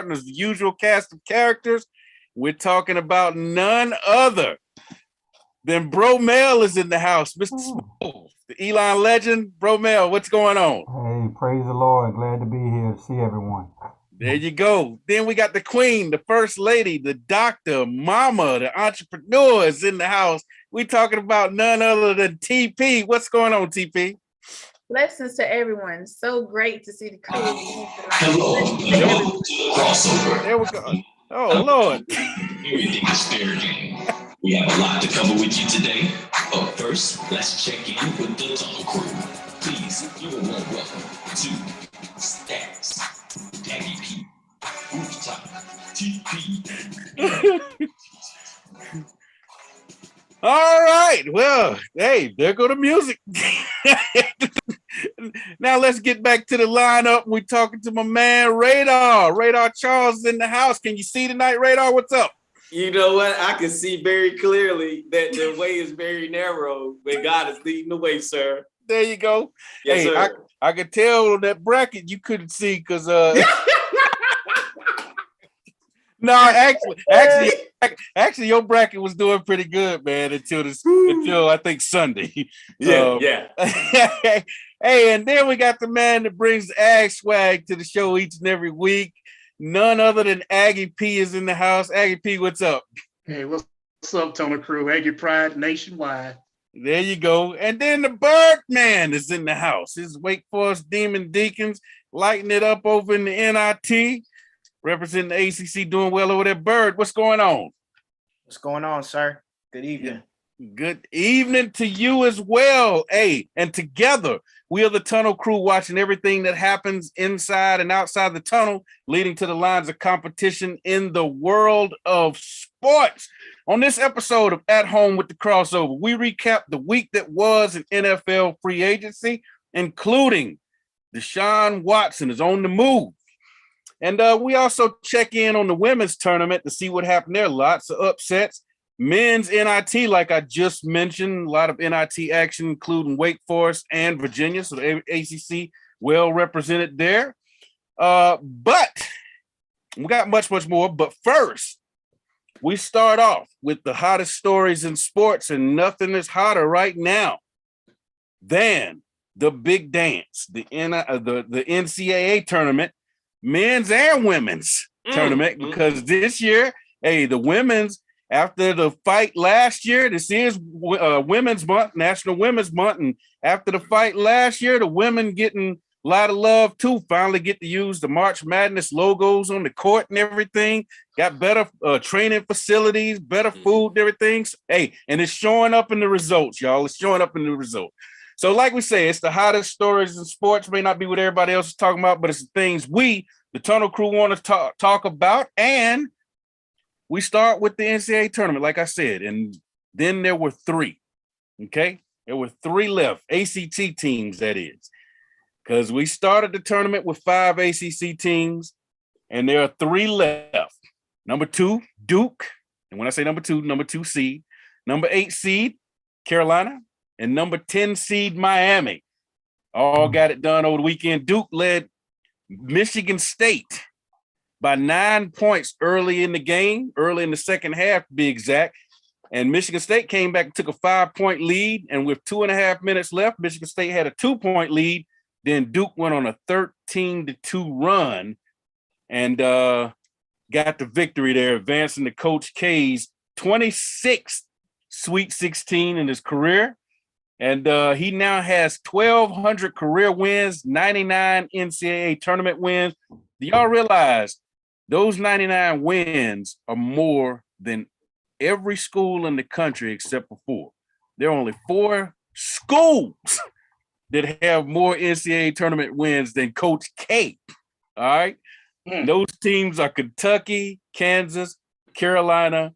partners, the usual cast of characters. We're talking about none other than Bro Mel is in the house, Mr. Smooth, the Elon legend. Bro Mel, what's going on? Hey, praise the Lord. Glad to be here to see everyone. There you go. Then we got the queen, the first lady, the doctor, mama, the entrepreneur is in the house. We talking about none other than TP. What's going on, TP? Blessings to everyone. So great to see the crew. Hello, welcome to the crossover. There we go. Oh, Lord. Everything is fair game. We have a lot to cover with you today. But first, let's check in with the Tunnel Crew. Please, you are warm welcome to Stacks, Daggy P, Rooftop, TP. All right. Well, hey, there go the music. Now let's get back to the lineup. We're talking to my man Radar. Radar Charles is in the house. Can you see tonight, Radar? What's up? You know what? I can see very clearly that the way is very narrow, but God is leading the way, sir. There you go. Yes, hey, sir. I could tell on that bracket you couldn't see because no, actually, your bracket was doing pretty good, man, until I think Sunday. Yeah. Hey, and then we got the man that brings Ag swag to the show each and every week. None other than Aggie P is in the house. Aggie P, what's up? Hey, what's up, Tunnel Crew? Aggie Pride nationwide. There you go. And then the Birdman is in the house. His Wake Forest Demon Deacons lighting it up over in the NIT. Representing the ACC, doing well over there. Bird, what's going on? What's going on, sir? Good evening. Good evening to you as well. Hey, and together, we are the Tunnel Crew, watching everything that happens inside and outside the tunnel, leading to the lines of competition in the world of sports. On this episode of At Home with the Crossover, we recap the week that was in NFL free agency, including Deshaun Watson is on the move. And we also check in on the women's tournament to see what happened there. Lots of upsets. Men's NIT, like I just mentioned, a lot of NIT action, including Wake Forest and Virginia. So the ACC well represented there. But we got much more. But first, we start off with the hottest stories in sports, and nothing is hotter right now than the big dance, the NCAA tournament, men's and women's tournament, because this year, hey, the women's, after the fight last year, this is Women's Month, National Women's Month, and after the fight last year, the women getting a lot of love too, finally get to use the March Madness logos on the court and everything, got better training facilities, better food and everything. Hey, and it's showing up in the results, y'all. It's showing up in the results. So like we say, it's the hottest stories in sports. May not be what everybody else is talking about, but it's the things we, the Tunnel Crew, want to talk about. And we start with the NCAA tournament, like I said, and then there were three, okay? There were three left, ACT teams, that is, because we started the tournament with 5 ACC teams, and there are 3 left. Number 2, Duke, and when I say number 2 seed. Number 8 seed, Carolina, and number 10 seed, Miami. All got it done over the weekend. Duke led Michigan State by 9 points early in the game, early in the second half to be exact. And Michigan State came back and took a 5-point lead. And with 2.5 minutes left, Michigan State had a 2-point lead. Then Duke went on a 13-2 run and got the victory there, advancing to Coach K's 26th Sweet 16 in his career. And he now has 1,200 career wins, 99 NCAA tournament wins. Do y'all realize those 99 wins are more than every school in the country except for 4? There are only 4 schools that have more NCAA tournament wins than Coach K. All right? Those teams are Kentucky, Kansas, Carolina,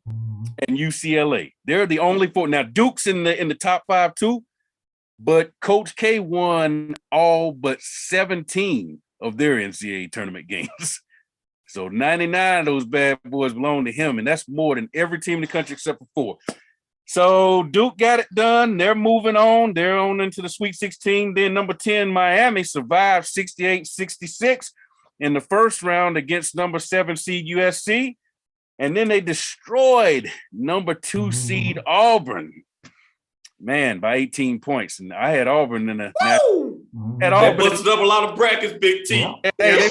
and UCLA. They're the only 4. Now, Duke's in the top 5 too, but Coach K won all but 17 of their NCAA tournament games. So 99 of those bad boys belong to him, and that's more than every team in the country except for 4. So Duke got it done. They're moving on. They're on into the Sweet 16. Then number 10, Miami, survived 68-66. in the first round against number 7 seed USC. And then they destroyed number 2 seed Auburn, man, by 18 points. And I had Auburn in the Woo! had That Auburn. busted up a lot of brackets, Big T. Yeah. Hey,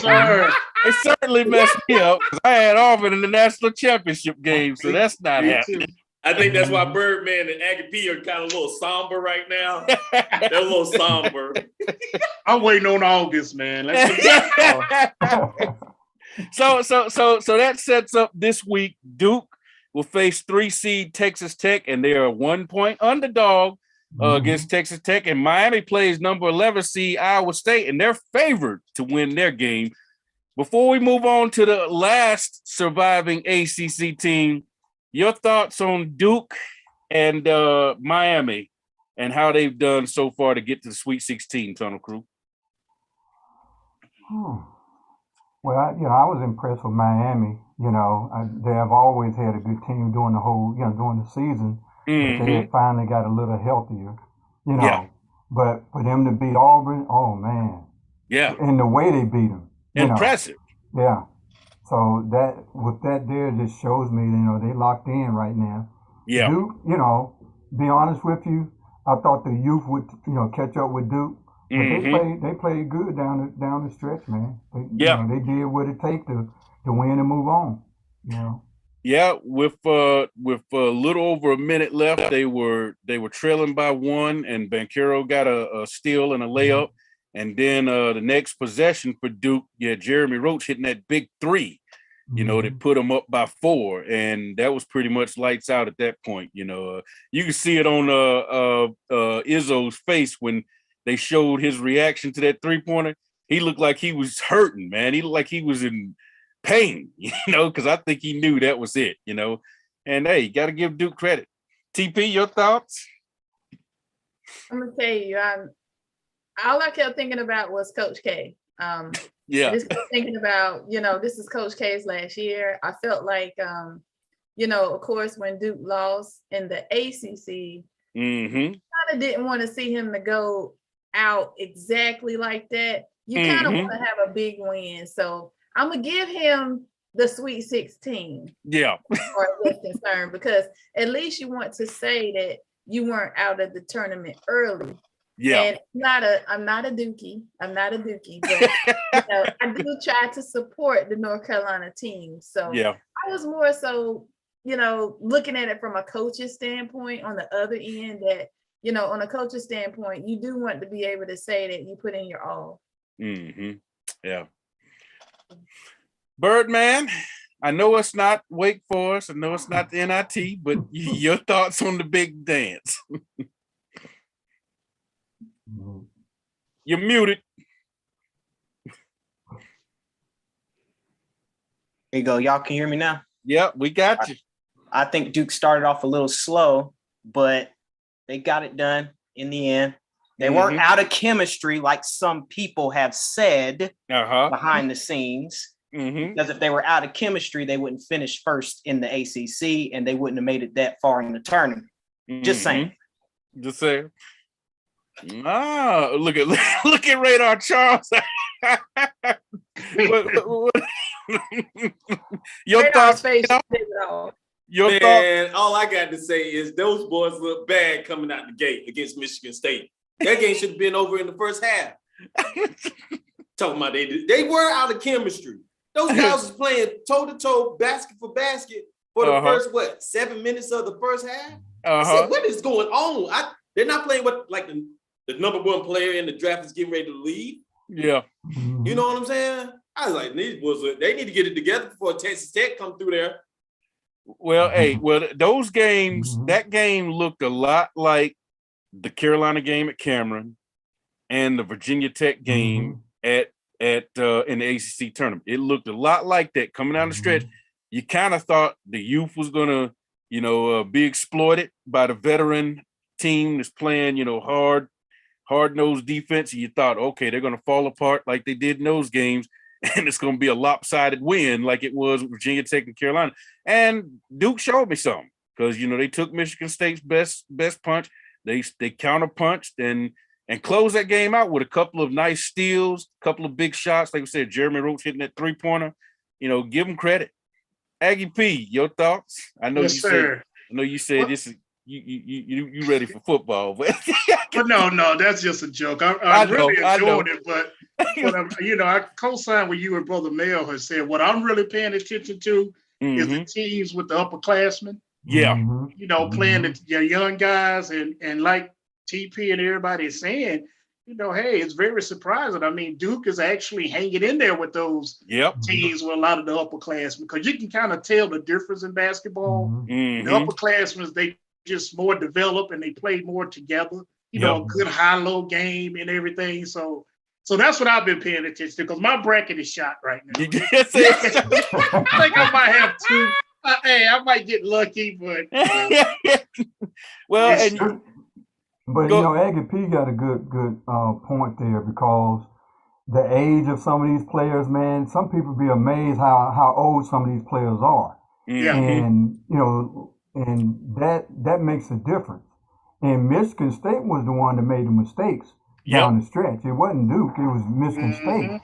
they certainly messed me up because I had Auburn in the national championship game, so that's not Me happening. too. I think that's why Birdman and Aggie P are kind of a little somber right now. They're a little somber. I'm waiting on August, man. Let's So that sets up this week. Duke will face 3 seed Texas Tech, and they are a 1-point underdog against Texas Tech. And Miami plays number 11 seed Iowa State, and they're favored to win their game. Before we move on to the last surviving ACC team, your thoughts on Duke and Miami and how they've done so far to get to the Sweet 16, Tunnel Crew? Well, I was impressed with Miami. They have always had a good team during the whole, during the season. But they had finally got a little healthier, Yeah. But for them to beat Auburn, oh man. Yeah. And the way they beat them. Impressive. Yeah. So that there just shows me, they locked in right now. Yeah. Duke, be honest with you, I thought the youth would, catch up with Duke. But they played good down the stretch, man. They did what it takes to win and move on. Yeah, with a little over a minute left, they were trailing by 1, and Banchero got a steal and a layup. And then the next possession for Duke, Jeremy Roach hitting that big 3, that put them up by 4. And that was pretty much lights out at that point. You can see it on Izzo's face when they showed his reaction to that 3-pointer. He looked like he was hurting, man. He looked like he was in pain, because I think he knew that was it, And hey, you got to give Duke credit. TP, your thoughts? I'm gonna tell you, all I kept thinking about was Coach K. Yeah. I just kept thinking about, this is Coach K's last year. I felt like, of course, when Duke lost in the ACC, kind of didn't want to see him to go out exactly like that. You kind of want to have a big win. So I'm going to give him the Sweet 16. Yeah. As far as that's concerned, because at least you want to say that you weren't out of the tournament early. Yeah. And I'm not a Dookie, but I do try to support the North Carolina team. So yeah, I was more so, looking at it from a coach's standpoint on the other end that, on a coach's standpoint, you do want to be able to say that you put in your all. Yeah. Birdman, I know it's not Wake Forest, I know it's not the NIT, but your thoughts on the big dance? You're muted. There you go. Y'all can hear me now? Yep, we got you. I think Duke started off a little slow, but they got it done in the end. They weren't out of chemistry like some people have said behind the scenes. Because if they were out of chemistry, they wouldn't finish first in the ACC and they wouldn't have made it that far in the tournament. Just saying. Just saying. Look at Radar Charles. Your thoughts? Your thoughts? All I got to say is those boys look bad coming out the gate against Michigan State. That game should have been over in the first half. Talking about they were out of chemistry. Those guys was playing toe-to-toe, basket for basket for the first 7 minutes of the first half. I said, what is going on? They're not playing what like the number 1 player in the draft is getting ready to leave. Yeah. You know what I'm saying? I was like, these boys, they need to get it together before Texas Tech come through there. Well, those games, that game looked a lot like the Carolina game at Cameron and the Virginia Tech game in the ACC tournament. It looked a lot like that coming down the stretch. You kind of thought the youth was going to, be exploited by the veteran team that's playing, hard-nosed defense. And you thought, okay, they're going to fall apart like they did in those games. And it's going to be a lopsided win like it was with Virginia Tech and Carolina. And Duke showed me something because, they took Michigan State's best punch. They counterpunched and, and close that game out with a couple of nice steals, a couple of big shots. Like we said, Jeremy Roach hitting that 3-pointer. Give him credit. Aggie P, your thoughts? I know Yes, sir. you said this is you ready for football, but no, that's just a joke. I'm really enjoying it, but I co-sign with you and Brother Mel has said. What I'm really paying attention to is the teams with the upperclassmen. Yeah, playing the young guys and like TP and everybody is saying, hey, it's very surprising. I mean, Duke is actually hanging in there with those teams with a lot of the upperclassmen because you can kind of tell the difference in basketball. The upperclassmen, they just more developed and they play more together. A good high-low game and everything. So that's what I've been paying attention to because my bracket is shot right now. I think I might have two. I might get lucky, but well, Aggie P got a good point there because the age of some of these players, man, some people be amazed how old some of these players are. Yeah. And and that makes a difference. And Michigan State was the one that made the mistakes down the stretch. It wasn't Duke, it was Michigan State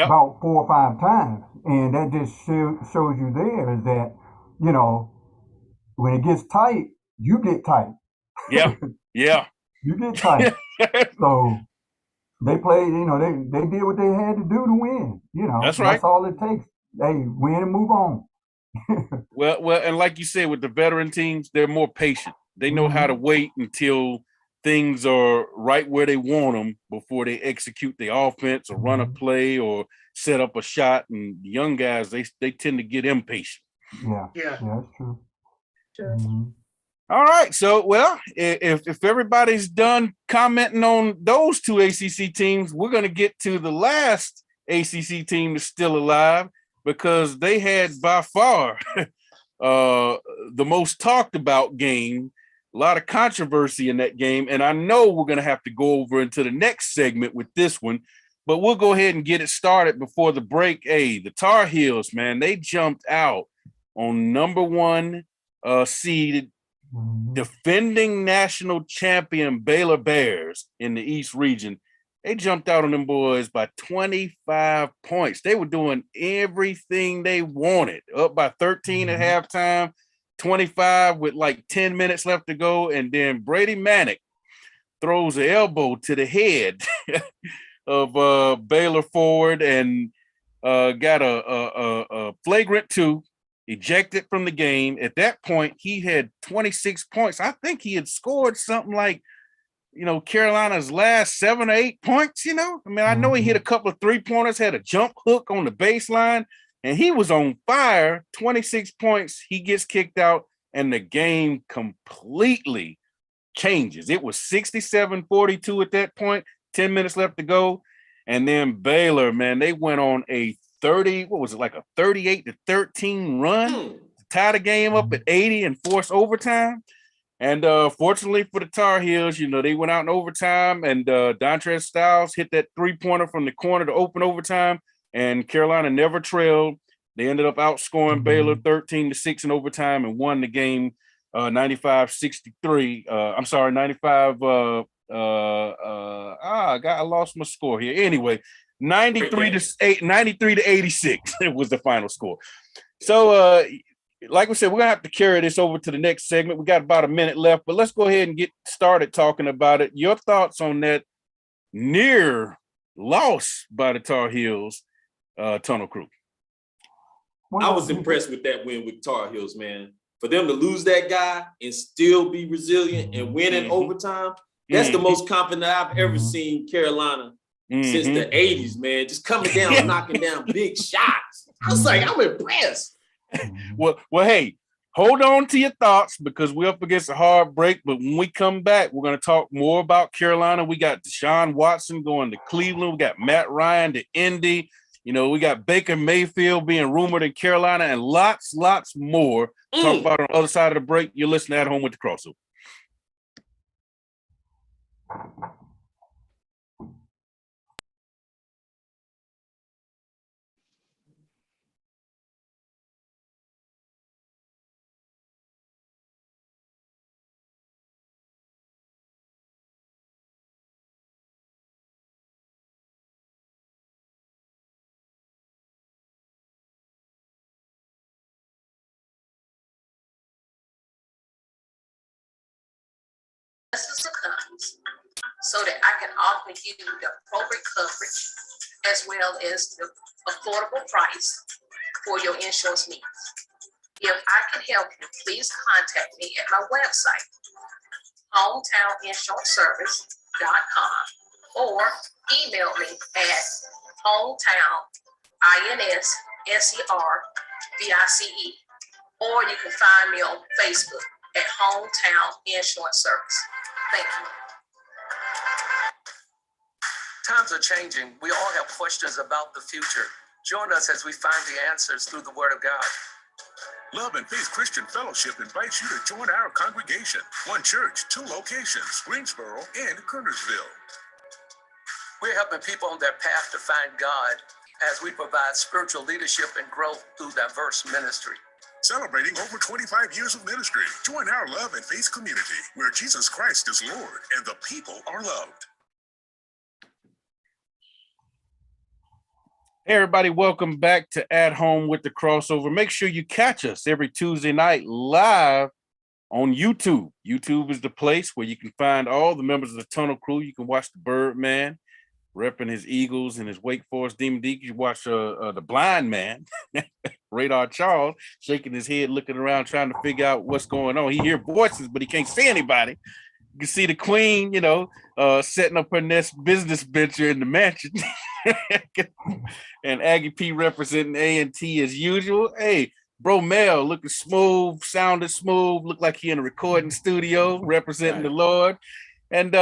about 4 or 5 times. And that just shows you there is that, when it gets tight, you get tight. Yeah. You get tight. So they played, they did what they had to do to win. That's right. That's all it takes. Hey, win and move on. well, and like you said, with the veteran teams, they're more patient. They know how to wait until things are right where they want them before they execute the offense or run a play or set up a shot. And the young guys, they tend to get impatient. Yeah, that's true. Sure. All right. So, well, if everybody's done commenting on those 2 ACC teams, we're going to get to the last ACC team that's still alive because they had by far the most talked about game. A lot of controversy in that game. And I know we're going to have to go over into the next segment with this one, but we'll go ahead and get it started before the break. Hey, the Tar Heels, man, they jumped out on number 1 seeded defending national champion Baylor Bears in the East region. They jumped out on them boys by 25 points. They were doing everything they wanted, up by 13 at halftime, 25 with like 10 minutes left to go. And then Brady Manick throws an elbow to the head of Baylor forward and got a flagrant 2, ejected from the game. At that point, he had 26 points. I think he had scored something like, Carolina's last 7 or 8 points, I mean, I know he hit a couple of 3-pointers, had a jump hook on the baseline, and he was on fire. 26 points, he gets kicked out, and the game completely changes. It was 67-42 at that point, 10 minutes left to go. And then Baylor, man, they went on a 38-13 run to tie the game up at 80 and force overtime. And fortunately for the Tar Heels, they went out in overtime, and Dontrez Styles hit that 3-pointer from the corner to open overtime, and Carolina never trailed. They ended up outscoring Baylor 13-6 in overtime and won the game 95-63. I'm sorry, 95. I lost my score here. Anyway, 93-86 was the final score. So, like we said, we're gonna have to carry this over to the next segment. We got about a minute left, but let's go ahead and get started talking about it. Your thoughts on that near loss by the Tar Heels, Tunnel Crew? I was impressed with that win with Tar Heels, man. For them to lose that guy and still be resilient and win in overtime, that's the most confident I've ever seen Carolina since the 80s, man. Just coming down, knocking down big shots. I was like, I'm impressed. Well, hey, hold on to your thoughts because we're up against a hard break. But when we come back, we're going to talk more about Carolina. We got Deshaun Watson going to Cleveland. We got Matt Ryan to Indy. We got Baker Mayfield being rumored in Carolina and lots more. Talk about on the other side of the break. You're listening at home with the Crossover. just occurs so that I can offer you the appropriate coverage as well as the affordable price for your insurance needs. If I can help you, please contact me at my website, hometowninsuranceservice.com, or email me at hometown.inservice, or you can find me on Facebook at Hometown Insurance Service. Thank you. Times are changing. We all have questions about the future. Join us as we find the answers through the Word of God. Love and Faith Christian Fellowship invites you to join our congregation. One church, 2 locations, Greensboro and Kernersville. We're helping people on their path to find God as we provide spiritual leadership and growth through diverse ministry. Celebrating over 25 years of ministry. Join our Love and Faith community where Jesus Christ is Lord and the people are loved. Hey everybody, welcome back to At Home with the Crossover. Make sure you catch us every Tuesday night live on YouTube. YouTube is the place where you can find all the members of the Tunnel Crew. You can watch the Birdman repping his Eagles and his Wake Forest Demon Deacons. You watch the Blind Man, Radar Charles, shaking his head, looking around, trying to figure out what's going on. He hears voices, but he can't see anybody. You can see the Queen, setting up her next business venture in the mansion. And Aggie P representing A&T as usual. Hey, Bro Mel looking smooth, sounding smooth, look like he in a recording studio representing the Lord. And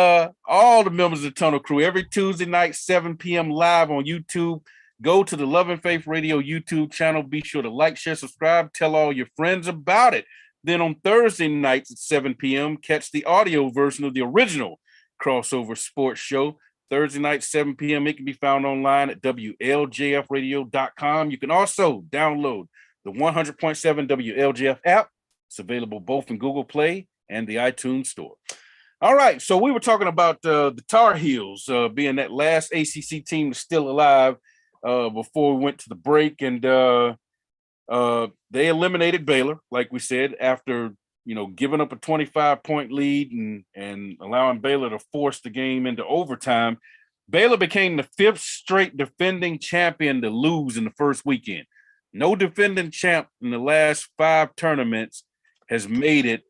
all the members of the Tunnel Crew every Tuesday night, 7 p.m. live on YouTube. Go to the Love and Faith Radio YouTube channel. Be sure to like, share, subscribe, tell all your friends about it. Then on Thursday nights at 7 p.m., catch the audio version of the original Crossover Sports Show. Thursday night, 7 p.m. It can be found online at WLJFradio.com. You can also download the 100.7 WLJF app. It's available both in Google Play and the iTunes Store. All right, so we were talking about the Tar Heels being that last ACC team that's still alive before we went to the break. And they eliminated Baylor, like we said, after giving up a 25-point lead and allowing Baylor to force the game into overtime. Baylor became the 5th straight defending champion to lose in the first weekend. No defending champ in the last 5 tournaments has made it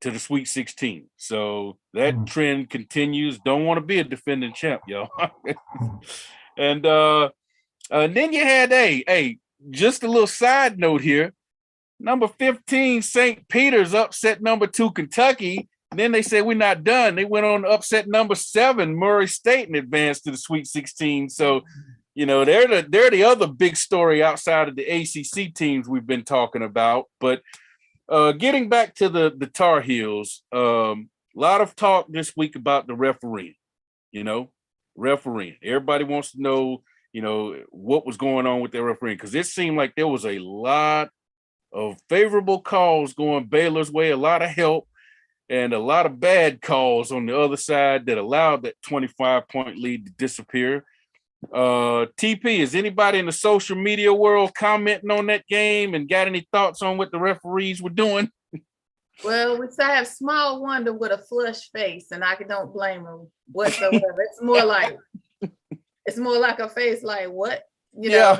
to the Sweet 16. So that trend continues. Don't want to be a defending champ, y'all. And then you had just a little side note here. Number 15, St. Peter's upset number 2, Kentucky. And then they said, we're not done. They went on to upset number 7, Murray State, and advanced to the Sweet 16. So, they're the other big story outside of the ACC teams we've been talking about. But getting back to the Tar Heels, a lot of talk this week about the refereeing. Refereeing. Everybody wants to know, what was going on with their refereeing, because it seemed like there was a lot of favorable calls going Baylor's way, a lot of help, and a lot of bad calls on the other side that allowed that 25-point lead to disappear. TP, is anybody in the social media world commenting on that game and got any thoughts on what the referees were doing? Well, we still have Small Wonder with a flushed face, and I don't blame him whatsoever. It's more like a face like what, Yeah.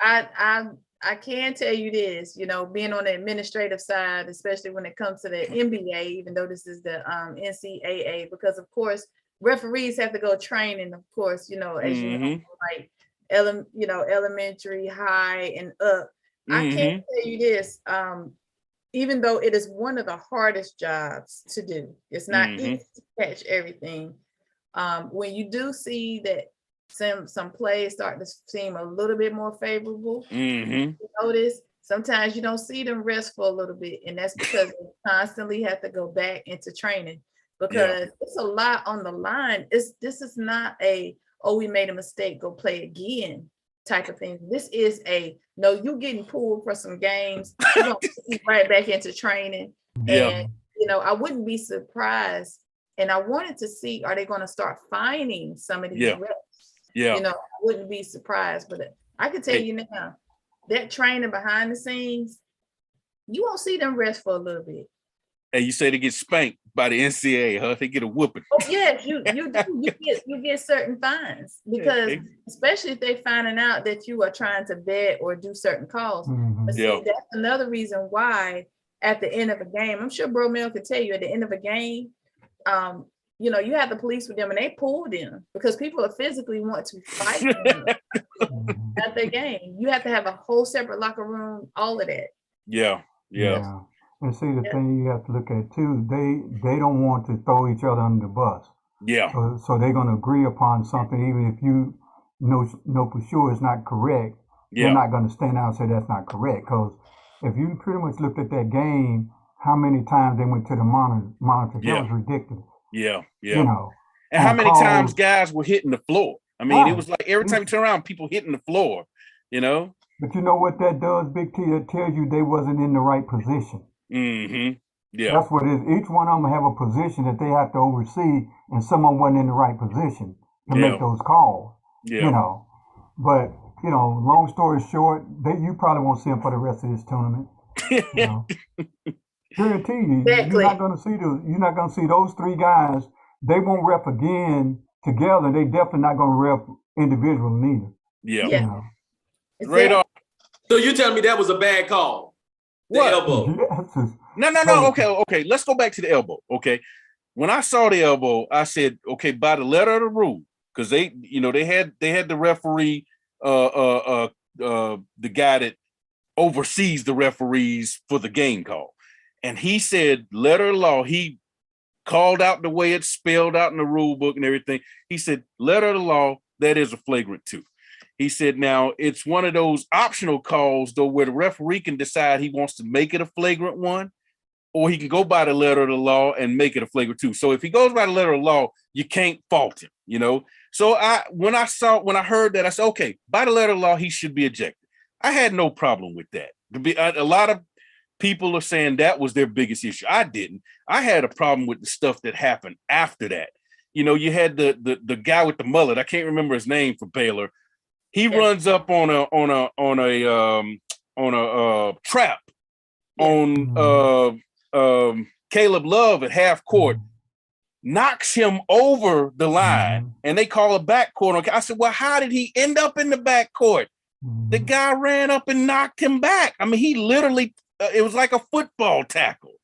And, I can tell you this, being on the administrative side, especially when it comes to the NBA, even though this is the NCAA, because of course referees have to go training, of course, as you know, like elementary, high, and up. I can tell you this, even though it is one of the hardest jobs to do, it's not easy to catch everything. When you do see that some plays start to seem a little bit more favorable, you notice sometimes you don't see them rest for a little bit, and that's because they constantly have to go back into training, because it's a lot on the line. This is not we made a mistake, go play again type of thing. This is no, you're getting pulled for some games, you're gonna get right back into training. And I wouldn't be surprised, and I wanted to see, are they going to start finding some of these reps? I wouldn't be surprised, but I can tell you now, that training behind the scenes, you won't see them rest for a little bit. Hey, you say they get spanked by the NCAA, huh? They get a whooping. Oh yes, you do. You get certain fines because especially if they're finding out that you are trying to bet or do certain calls. Mm-hmm. But see, that's another reason why at the end of a game, I'm sure Bro Mel could tell you at the end of a game, you know, you have the police with them and they pull them because people are physically want to fight them at their game. You have to have a whole separate locker room, all of that. Yeah. And see, the thing you have to look at too, they don't want to throw each other under the bus. Yeah. So they're going to agree upon something, even if you know for sure it's not correct. They're not going to stand out and say that's not correct. Because if you pretty much looked at that game, how many times they went to the monitor, that was ridiculous. Yeah. You know. And how many times guys were hitting the floor? I mean, it was like every time you turn around, people hitting the floor, you know? But you know what that does, Big T? It tells you they wasn't in the right position. Mm-hmm. Yeah. That's what it is. Each one of them have a position that they have to oversee, and someone wasn't in the right position to make those calls. Yeah. You know, but you know, long story short, you probably won't see them for the rest of this tournament. You know? Guarantee you, you're not going to see those three guys. They won't rep again together. They definitely not going to rep individual neither. Yeah. You know? Radar. So you tell me that was a bad call? The elbow. No. Okay. Let's go back to the elbow. Okay. When I saw the elbow, I said, okay, by the letter of the rule, because they had the referee, the guy that oversees the referees for the game call. And he said, letter of law, he called out the way it's spelled out in the rule book and everything. He said, letter of the law, that is a flagrant 2. He said, now it's one of those optional calls, though, where the referee can decide he wants to make it a flagrant 1, or he can go by the letter of the law and make it a flagrant 2. So if he goes by the letter of the law, you can't fault him, you know? So when I heard that, I said, okay, by the letter of the law, he should be ejected. I had no problem with that. A lot of people are saying that was their biggest issue. I didn't. I had a problem with the stuff that happened after that. You know, you had the guy with the mullet. I can't remember his name for Baylor. He runs up on a trap on Caleb Love at half court, knocks him over the line, and they call a backcourt. I said, well, how did he end up in the backcourt? The guy ran up and knocked him back. I mean, he literally, it was like a football tackle.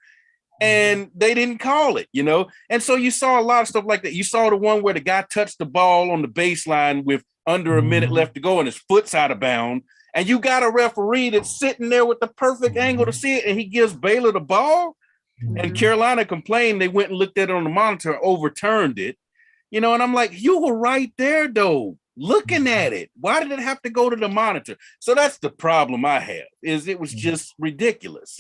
And they didn't call it, you know? And so you saw a lot of stuff like that. You saw the one where the guy touched the ball on the baseline with under a minute left to go and his foot's out of bounds. And you got a referee that's sitting there with the perfect angle to see it, and he gives Baylor the ball. And Carolina complained. They went and looked at it on the monitor, overturned it. You know, and I'm like, you were right there, though, looking at it. Why did it have to go to the monitor? So that's the problem I have, is it was just ridiculous.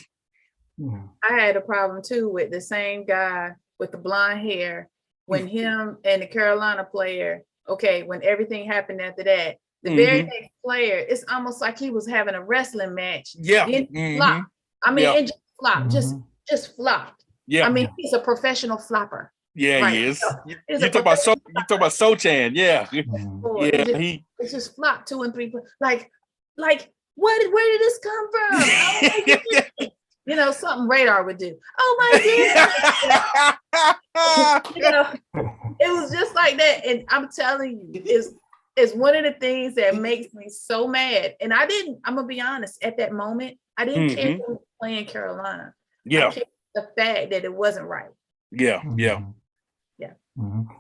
I had a problem too with the same guy with the blonde hair when him and the Carolina player, when everything happened after that, the very next player, it's almost like he was having a wrestling match. Yeah. Flop. I mean, it just flopped, just flopped. Yeah. I mean, he's a professional flopper. Yeah, right? He is. You talk about Sochan, yeah. It's just flopped 2 and 3. Like, where did this come from? You know, something Radar would do. Oh my goodness. You know, it was just like that. And I'm telling you, it's one of the things that makes me so mad. And I'm gonna be honest, at that moment, I didn't care who was playing Carolina. Yeah. I cared the fact that it wasn't right. Yeah. And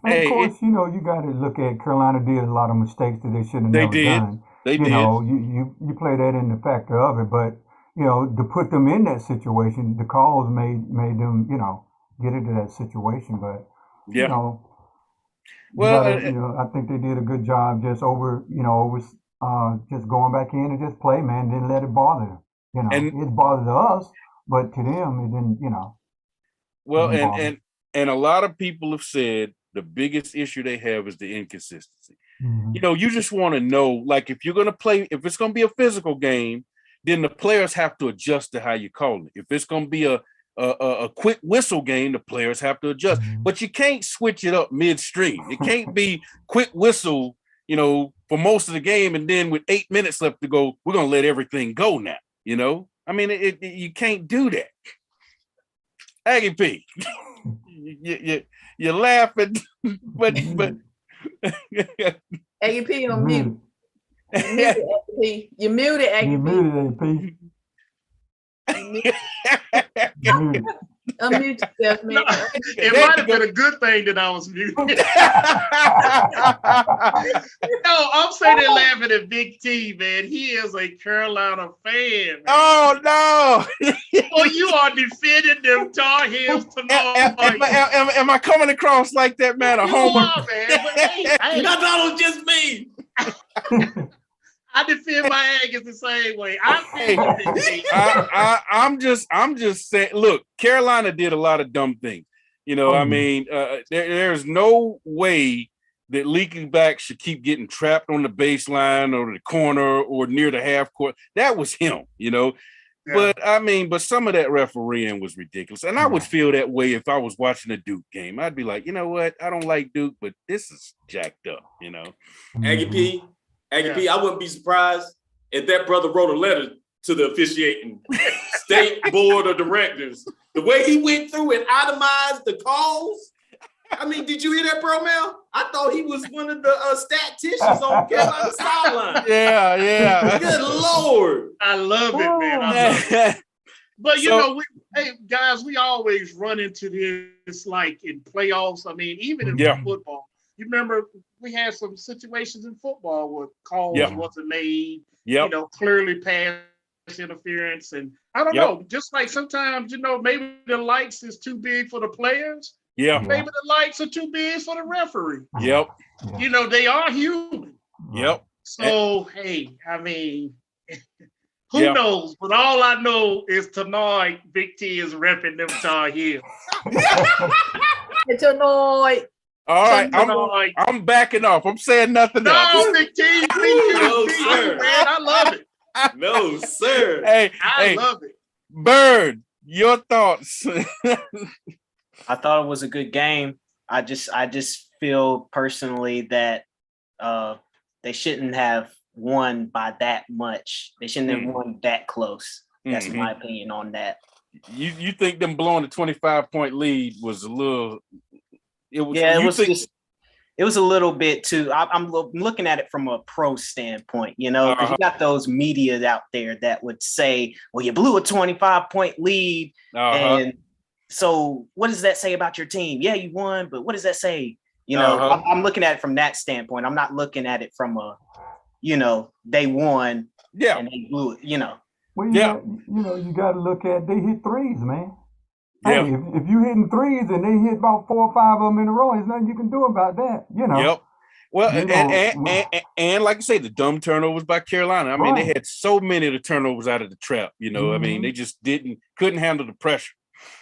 of course, you know, you got to look at Carolina did a lot of mistakes that they shouldn't have done. They did. You know, you play that in the factor of it, but you know, to put them in that situation, the calls made them, you know, get into that situation. But you know, I think they did a good job just just going back in and just play, man. Didn't let it bother them. You know, it bothered us, but to them, it didn't. You know. Well, and a lot of people have said the biggest issue they have is the inconsistency. You know, you just want to know, like, if you're going to play, if it's going to be a physical game, then the players have to adjust to how you call it. If it's going to be a quick whistle game, the players have to adjust. But you can't switch it up midstream. It can't be quick whistle, you know, for most of the game, and then with 8 minutes left to go, we're going to let everything go now, you know? I mean, you can't do that. Aggie P, you're laughing, but Aggie P on mute. You muted, Aggie P. Unmute yourself, man. It might have been a good thing that I was muted. No, I'm saying they're laughing at Big T, man. He is a Carolina fan. Man. Oh no! Well, you are defending them Tar Heels tonight. Am I coming across like that, man? A homer, man. But, hey, I thought it was just me. I defend my Aggies the same way. I'm just saying. Look, Carolina did a lot of dumb things. You know, I mean, there's no way that Leaky Black should keep getting trapped on the baseline or the corner or near the half court. That was him, you know. Yeah. But some of that refereeing was ridiculous, and I would feel that way if I was watching a Duke game. I'd be like, you know what, I don't like Duke, but this is jacked up, you know. Aggie P, I wouldn't be surprised if that brother wrote a letter to the officiating state board of directors. The way he went through and itemized the calls. I mean, did you hear that, bro, Mel? I thought he was one of the statisticians on Carolina sideline. Yeah. Good Lord. I love it, man. I love it. But, you know, guys, we always run into this, like, in playoffs. I mean, even in football. You remember we had some situations in football where calls wasn't made, you know, clearly pass interference. And I don't know, just like sometimes, you know, maybe the lights is too big for the players. Yeah. Maybe the lights are too big for the referee. Yep. You know, they are human. Yep. So, hey, I mean, who knows? But all I know is tonight, Big T is repping them Tar Heels. Tonight. All right, I'm backing off. I'm saying nothing else. No, Big T, no, sir. Man, I love it. No, sir. I love it. Bird, your thoughts? I thought it was a good game. I just feel personally that they shouldn't have won by that much. They shouldn't have won that close. That's my opinion on that. You think them blowing the 25-point lead was a little? It was a little bit too. I'm looking at it from a pro standpoint, you know, because you got those media out there that would say, well, you blew a 25-point lead. And so what does that say about your team? Yeah, you won, but what does that say? You know, I'm looking at it from that standpoint. I'm not looking at it from a, you know, they won and they blew it, you know. Well, you got to look at they hit threes, man. Yeah. Hey, if you hitting threes and they hit about 4 or 5 of them in a row, there's nothing you can do about that, you know. Yep. Well, and like I say, the dumb turnovers by Carolina. I mean, they had so many of the turnovers out of the trap, you know. I mean, they just couldn't handle the pressure.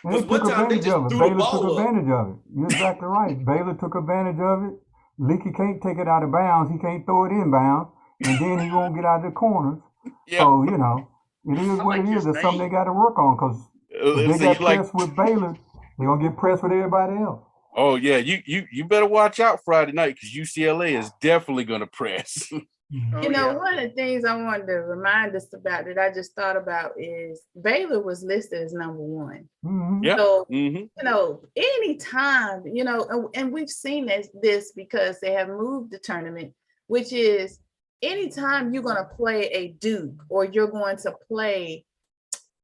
They took advantage of it. Baylor took advantage of it. You're exactly right. Baylor took advantage of it. Leaky can't take it out of bounds. He can't throw it in bounds. And then he won't get out of the corners. Yep. So, you know, it is what it is. It's something they got to work on because if they got pressed with Baylor, they're going to get pressed with everybody else. Oh, yeah. You better watch out Friday night because UCLA is definitely going to press. You know, one of the things I wanted to remind us about that I just thought about is Baylor was listed as number 1. Yeah. So, you know, anytime, you know, and we've seen this because they have moved the tournament, which is anytime you're going to play a Duke or you're going to play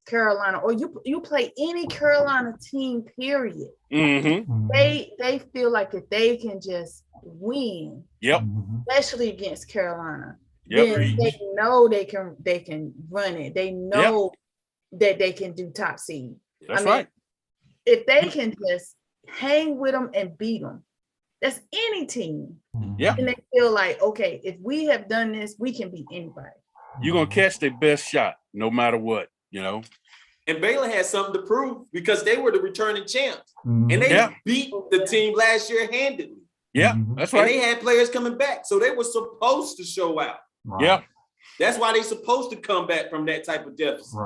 Carolina or you play any Carolina team, period. They feel like if they can just win, especially against Carolina, then they know they can run it. They know that they can do top seed. That's right. If they can just hang with them and beat them, that's any team. Yeah. And they feel like, okay, if we have done this, we can beat anybody. You're gonna catch their best shot, no matter what, you know. And Baylor had something to prove because they were the returning champs. And they beat the team last year handedly. Yeah, that's right. And they had players coming back. So they were supposed to show out. Yeah. That's why they're supposed to come back from that type of deficit.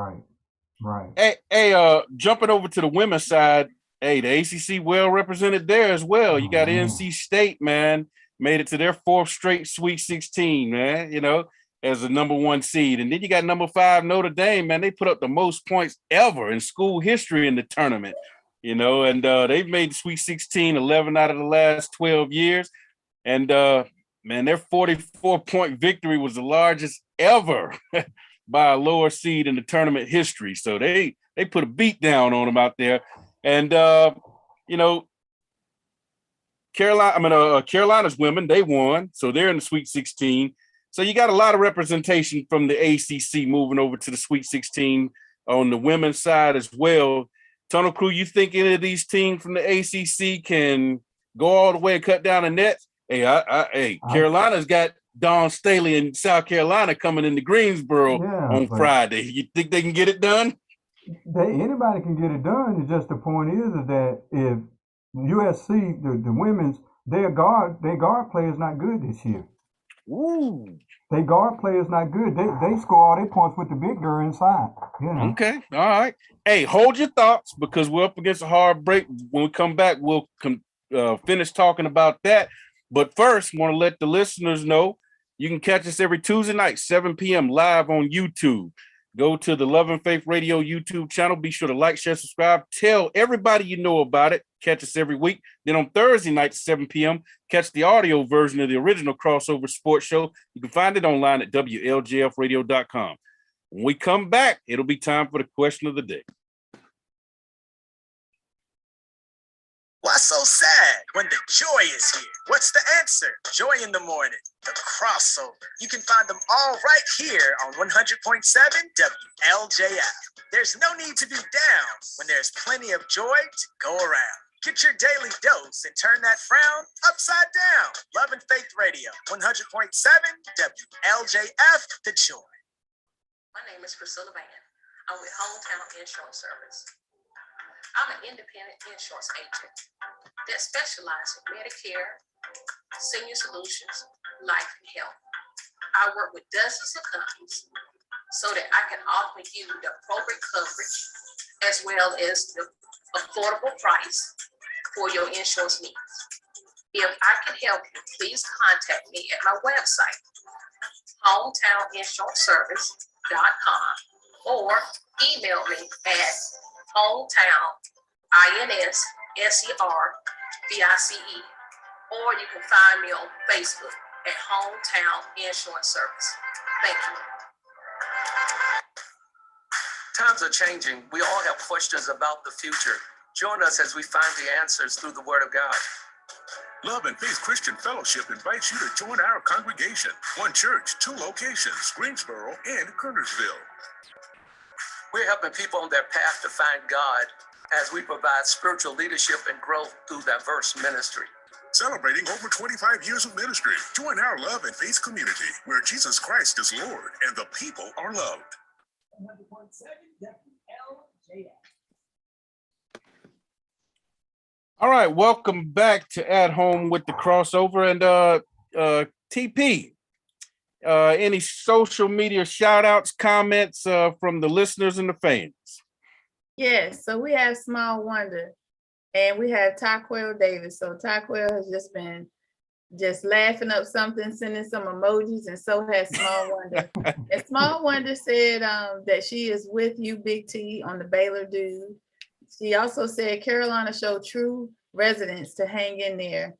Right. Hey, jumping over to the women's side, hey, the ACC well represented there as well. You got NC State, man, made it to their 4th straight Sweet 16, man, you know, as a number 1 seed. And then you got number 5 Notre Dame, man. They put up the most points ever in school history in the tournament. you know, and they've made the Sweet 16 11 out of the last 12 years. And man, their 44-point victory was the largest ever by a lower seed in the tournament history. So they put a beat down on them out there. And you know, Carolina's women, they won. So they're in the Sweet 16. So you got a lot of representation from the ACC moving over to the Sweet 16 on the women's side as well. Tunnel Crew, you think any of these teams from the ACC can go all the way and cut down the nets? Hey, Carolina's got Dawn Staley in South Carolina coming into Greensboro on Friday. You think they can get it done? Anybody can get it done. It's just the point is that if USC, the women's, their guard play is not good this year. Ooh. Their guard play is not good. They score all their points with the big girl inside. You know? Okay. All right. Hey, hold your thoughts because we're up against a hard break. When we come back, we'll finish talking about that. But first, want to let the listeners know you can catch us every Tuesday night, 7 p.m. live on YouTube. Go to the Love and Faith Radio YouTube channel. Be sure to like, share, subscribe. Tell everybody you know about it. Catch us every week. Then on Thursday night, 7 p.m., catch the audio version of the original Crossover Sports Show. You can find it online at WLJFradio.com. When we come back, it'll be time for the question of the day. Why so sad when the joy is here? What's the answer? Joy in the morning, the crossover. You can find them all right here on 100.7 WLJF. There's no need to be down when there's plenty of joy to go around. Get your daily dose and turn that frown upside down. Love and Faith Radio, 100.7 WLJF, the joy. My name is Priscilla Van. I'm with Hometown Insurance Service. I'm an independent insurance agent that specializes in Medicare, senior solutions, life, and health. I work with dozens of companies so that I can offer you the appropriate coverage as well as the affordable price for your insurance needs. If I can help you, please contact me at my website, hometowninsuranceservice.com, or email me at hometown.inservice, or you can find me on Facebook at Hometown Insurance Service. Thank you. Times are changing. We all have questions about the future. Join us as we find the answers through the Word of God. Love and Faith Christian Fellowship invites you to join our congregation. One church, 2 locations, Greensboro and Kernersville. We're helping people on their path to find God as we provide spiritual leadership and growth through diverse ministry. Celebrating over 25 years of ministry. Join our Love and Faith community where Jesus Christ is Lord and the people are loved. 100.7 WLJF. All right, welcome back to At Home with the Crossover. And TP, any social media shout outs, comments from the listeners and the fans? Yes, so we have Small Wonder and we have Taquel Davis. So Taquel has just been laughing up something, sending some emojis, and so has Small Wonder. And Small Wonder said that she is with you, Big T, on the Baylor Dude. She also said Carolina showed true resilience to hang in there.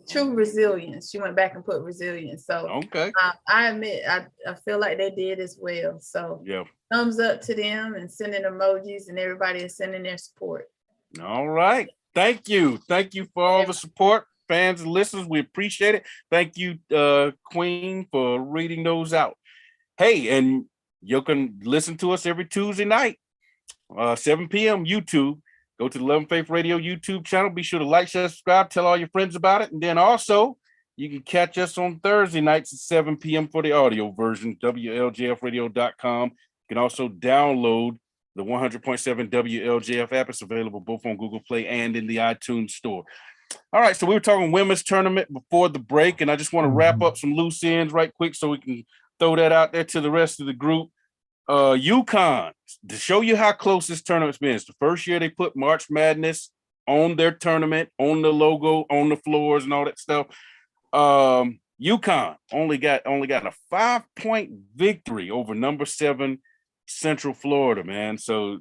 True resilience. She went back and put resilience. So okay, I admit I feel like they did as well. So yeah, thumbs up to them and sending emojis, and everybody is sending their support. All right, thank you for all the support, fans and listeners. We appreciate it. Thank you, Queen, for reading those out. Hey, and you can listen to us every Tuesday night, 7 p.m. YouTube. Go to the Love and Faith Radio YouTube channel. Be sure to like, share, subscribe, tell all your friends about it. And then also, you can catch us on Thursday nights at 7 p.m. for the audio version, WLJFradio.com. You can also download the 100.7 WLJF app. It's available both on Google Play and in the iTunes store. All right, so we were talking women's tournament before the break, and I just want to wrap up some loose ends right quick so we can throw that out there to the rest of the group. UConn, to show you how close this tournament's been. It's the first year they put March Madness on their tournament, on the logo, on the floors and all that stuff. UConn only got a 5-point victory over number 7 Central Florida, man. So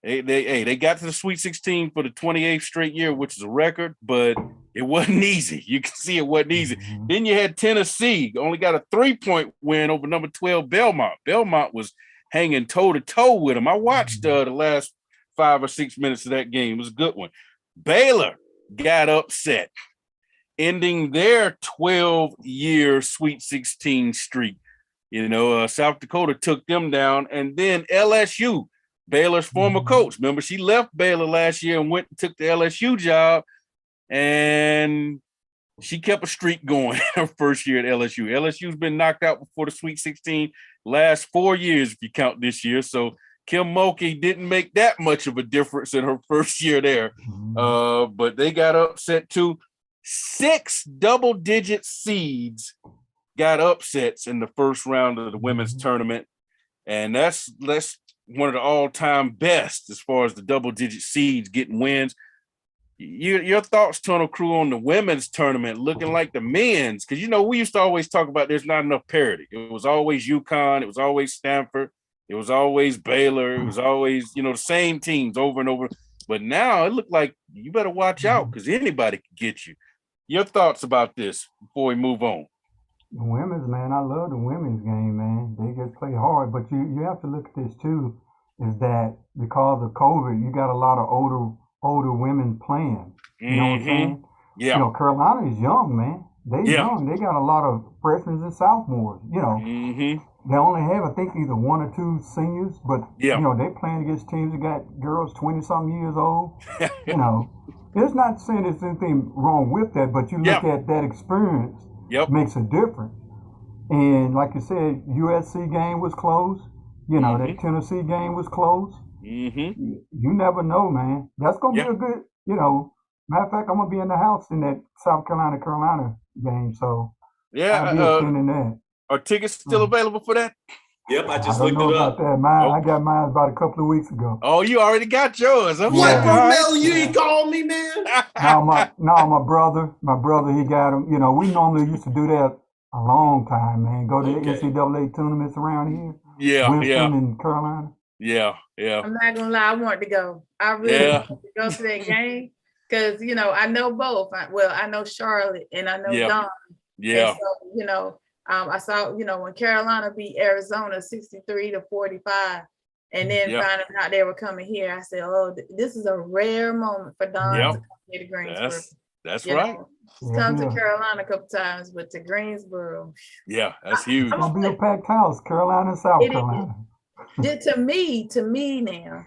They got to the Sweet 16 for the 28th straight year, which is a record, but it wasn't easy. You can see it wasn't easy. Then you had Tennessee, only got a 3-point win over number 12 Belmont. Belmont was hanging toe to toe with them. I watched the last 5 or 6 minutes of that game. It was a good one. Baylor got upset, ending their 12-year Sweet 16 streak. South Dakota took them down, and then LSU, Baylor's former coach. Remember, she left Baylor last year and went and took the LSU job, and she kept a streak going her first year at LSU. LSU's been knocked out before the Sweet 16 last 4 years, if you count this year. So Kim Mulkey didn't make that much of a difference in her first year there. But they got upset too. 6 double-digit seeds got upsets in the first round of the women's tournament. And that's one of the all-time best as far as the double-digit seeds getting wins. Your thoughts, Tunnel Crew, on the women's tournament looking like the men's? Because, we used to always talk about there's not enough parity. It was always UConn. It was always Stanford. It was always Baylor. It was always, the same teams over and over. But now it looked like you better watch out because anybody can get you. Your thoughts about this before we move on? The women's, man, I love the women's game, man. They just play hard. But you have to look at this, too, is that because of COVID, you got a lot of older women playing. You know what I'm saying? Yeah. Carolina is young, man. They young. They got a lot of freshmen and sophomores. They only have, I think, either 1 or 2 seniors, but they playing against teams that got girls 20-something years old. It's not saying there's anything wrong with that, but you look at that experience. Makes a difference. And like you said, USC game was close. That Tennessee game was close. You never know, man. That's going to be a good, matter of fact, I'm going to be in the house in that South Carolina game. So I'll be attending that. Are tickets still available for that? Yep, I just looked it up. That. I got mine about a couple of weeks ago. Oh, you already got yours. What, Romel? You ain't called me, man? my brother, he got them. We normally used to do that a long time, man. Go to the NCAA tournaments around here. Winston and Carolina. Yeah. I'm not gonna lie, I want to go. I really want to go to that game because I know both. I know Charlotte and I know Don. Yeah. And so, I saw, when Carolina beat Arizona 63-45, and then finding out they were coming here, I said, "Oh, this is a rare moment for Don to come here to Greensboro." That's right. He's come to Carolina a couple times, but to Greensboro, that's huge. It's gonna be a packed house, Carolina and South Carolina. To me now,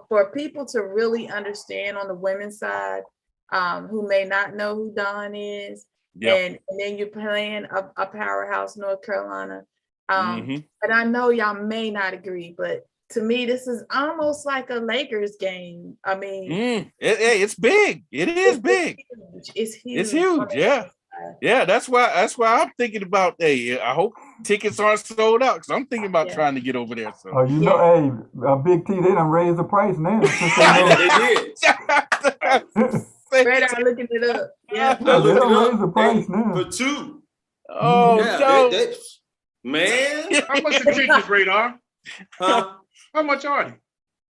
for people to really understand on the women's side, who may not know who Don is. And then you're playing a powerhouse, North Carolina. But I know y'all may not agree, but to me, this is almost like a Lakers game. I mean, it's big. It is big. It's huge. It's huge. Yeah. That's why I'm thinking about. Hey, I hope tickets aren't sold out because I'm thinking about trying to get over there. So. Hey, Big T, they done raised the price now. They did. Radar looking it up. Yeah, I looked it up. The price now. For 2. Oh, man! How much the tickets, Radar? How much are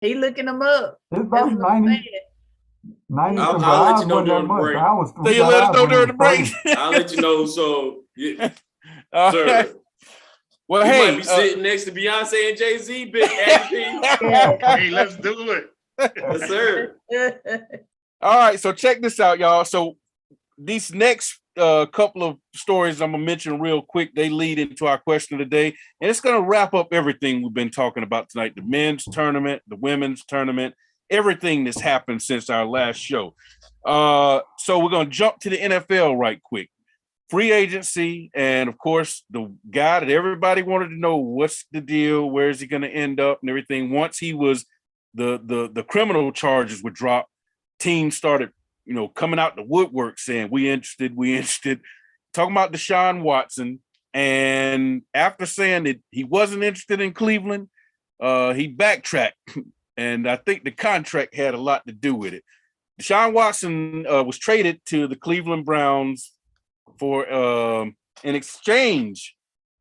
they? He looking them up. It's about 90. I'll let you know during the break. So you let us know during the break. I'll let you know. So, sir. Well, you hey, might be sitting next to Beyonce and Jay-Z, big Hey, let's do it. Yes, sir. All right, so check this out, y'all. So these next couple of stories I'm gonna mention real quick, they lead into our question of the day, and it's gonna wrap up everything we've been talking about tonight: the men's tournament, the women's tournament, everything that's happened since our last show. So we're gonna jump to the NFL right quick. Free agency, and of course, the guy that everybody wanted to know what's the deal, where is he gonna end up, and everything. Once he was the criminal charges were dropped, teams started, coming out the woodwork saying, we interested, talking about Deshaun Watson. And after saying that he wasn't interested in Cleveland, he backtracked. And I think the contract had a lot to do with it. Deshaun Watson was traded to the Cleveland Browns for in exchange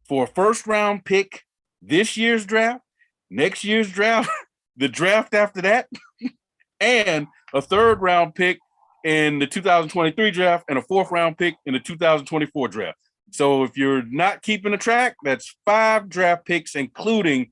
for a first-round pick this year's draft, next year's draft, the draft after that, and a 3rd round pick in the 2023 draft and a 4th round pick in the 2024 draft. So if you're not keeping a track, that's 5 draft picks, including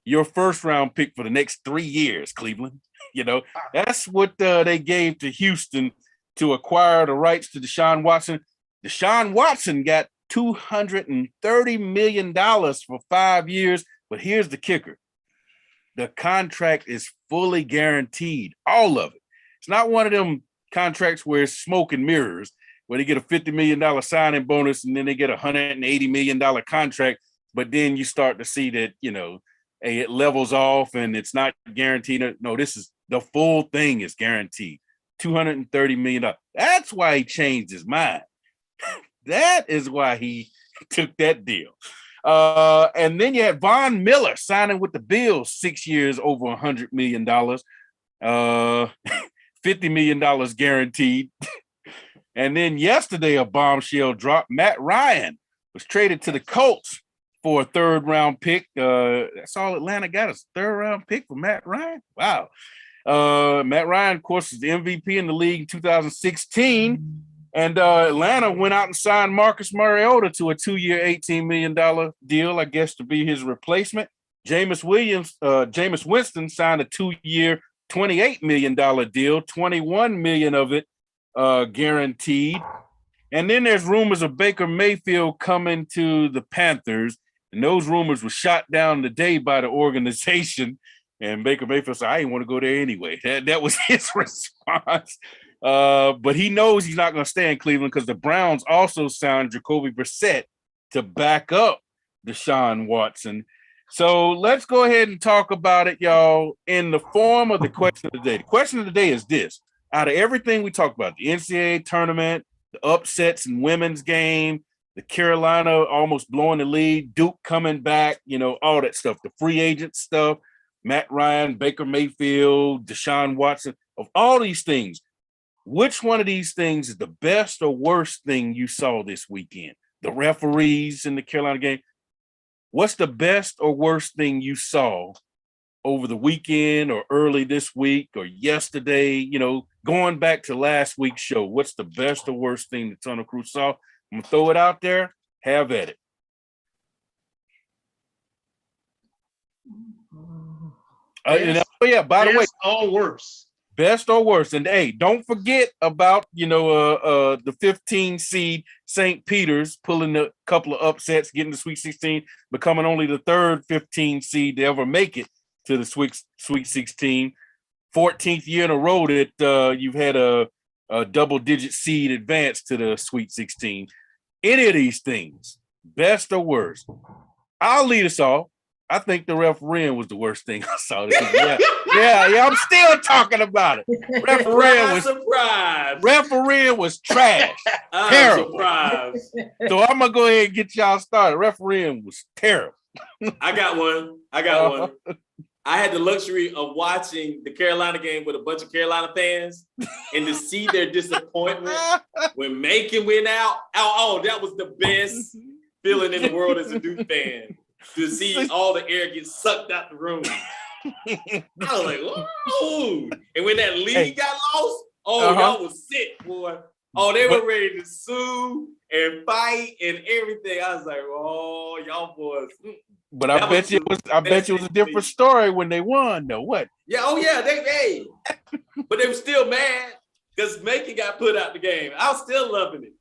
your 1st round pick for the next 3 years, Cleveland. You know, that's what they gave to Houston to acquire the rights to Deshaun Watson. Deshaun Watson got $230 million for 5 years, but here's the kicker. The contract is fully guaranteed, all of it. It's not one of them contracts where it's smoke and mirrors, where they get a $50 million signing bonus and then they get a $180 million contract, but then you start to see that, you know, it levels off and it's not guaranteed. No, this is the full thing is guaranteed. $230 million. That's why he changed his mind. That is why he took that deal. And then you had Von Miller signing with the Bills, 6 years, over $100 million. $50 million guaranteed. And then yesterday, a bombshell dropped. Matt Ryan was traded to the Colts for a 3rd round pick. That's all Atlanta got, is a 3rd round pick for Matt Ryan. Wow. Matt Ryan, of course, is the MVP in the league in 2016. And Atlanta went out and signed Marcus Mariota to a 2-year, $18 million deal, I guess, to be his replacement. Jameis Winston signed a 2-year, $28 million deal, $21 million of it guaranteed. And then there's rumors of Baker Mayfield coming to the Panthers, and those rumors were shot down today by the organization. And Baker Mayfield said, I didn't want to go there anyway. That was his response. But he knows he's not going to stay in Cleveland because the Browns also signed Jacoby Brissett to back up Deshaun Watson. So let's go ahead and talk about it, y'all, in the form of the question of the day. The question of the day is this. Out of everything we talked about, the NCAA tournament, the upsets in women's game, the Carolina almost blowing the lead, Duke coming back, you know, all that stuff, the free agent stuff, Matt Ryan, Baker Mayfield, Deshaun Watson, of all these things, which one of these things is the best or worst thing you saw this weekend? The referees in the Carolina game. What's the best or worst thing you saw over the weekend or early this week or yesterday? You know, going back to last week's show, what's the best or worst thing the Tunnel Crew saw? I'm going to throw it out there. Have at it. By the way, all worse. Best or worst. And hey, don't forget about, the 15 seed St. Peter's pulling a couple of upsets, getting the Sweet 16, becoming only the 3rd 15 seed to ever make it to the Sweet 16. 14th year in a row that you've had a double-digit seed advance to the Sweet 16. Any of these things, best or worst. I'll lead us off. I think the refereeing was the worst thing I saw. Yeah, I'm still talking about it. Refereeing was trash. Terrible. Surprised. So I'm gonna go ahead and get y'all started. Refereeing was terrible. I got one. I had the luxury of watching the Carolina game with a bunch of Carolina fans, and to see their disappointment when Macon went out. Oh, that was the best feeling in the world as a Duke fan. To see all the air get sucked out the room. I was like, whoa. And when that lead got lost, y'all was sick, boy. Oh, they were ready to sue and fight and everything. I was like, oh, y'all boys. But I bet you it was a different story when they won, though. What? Yeah, but they were still mad because Macon got put out the game. I was still loving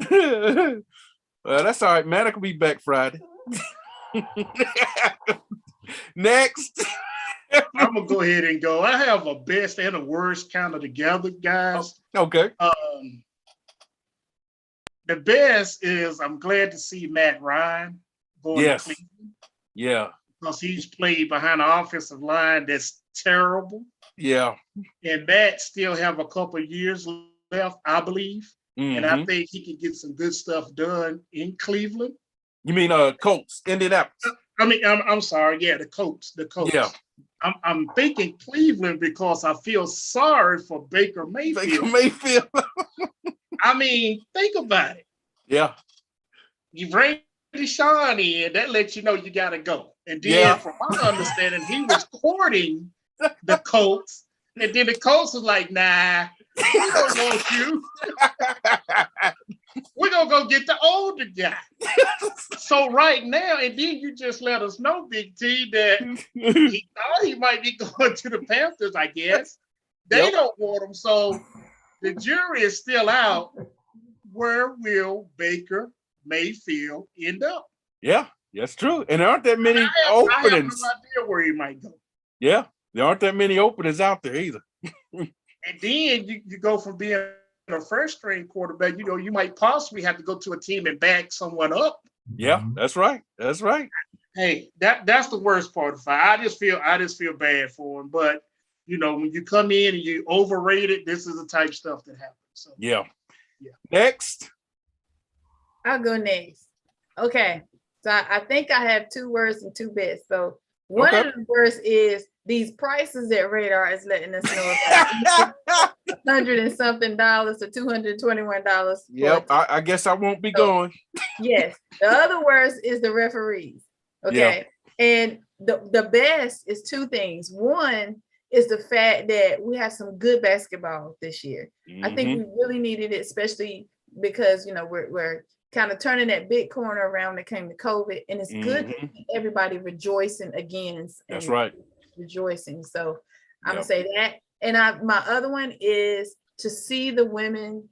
it. Well, that's all right, man. I could be back Friday. Next. I'm gonna go ahead and go. I have a best and a worst kind of together, guys. Okay. The best is I'm glad to see Matt Ryan going to Cleveland. Yeah. Because he's played behind an offensive line that's terrible. Yeah. And Matt still have a couple of years left, I believe. Mm-hmm. And I think he can get some good stuff done in Cleveland. You mean Colts, Indianapolis? I'm sorry. Yeah, the Colts. Yeah. I'm thinking Cleveland because I feel sorry for Baker Mayfield. I mean, think about it. Yeah. You bring Deshaun in, that lets you know you got to go. And then from my understanding, he was courting the Colts. And then the Colts was like, nah, we don't want you. We're going to go get the older guy. So right now, and then you just let us know, Big T, that he thought he might be going to the Panthers, I guess. They don't want him. So the jury is still out. Where will Baker Mayfield end up? Yeah, that's true. And there aren't that many openings. I have no idea where he might go. Yeah, there aren't that many openings out there either. And then you go from being a first string quarterback, you might possibly have to go to a team and back someone up. Yeah, that's right. That's right. Hey, that's the worst part of it. I just feel bad for him. But when you come in and you overrate it, this is the type of stuff that happens. So yeah. Next. I'll go next. Okay. So I think I have 2 worst and 2 best. So one of the worst is these prices that Radar is letting us know about. $100 and something or $221. Yep. I guess I won't be going. Yes. The other worst is the referees. Okay. Yeah. And the best is 2 things. One is the fact that we have some good basketball this year. Mm-hmm. I think we really needed it, especially because we're kind of turning that big corner around when it came to COVID, and it's good to see everybody rejoicing again. That's right. Rejoicing. So I'm gonna say that. And my other one is to see the women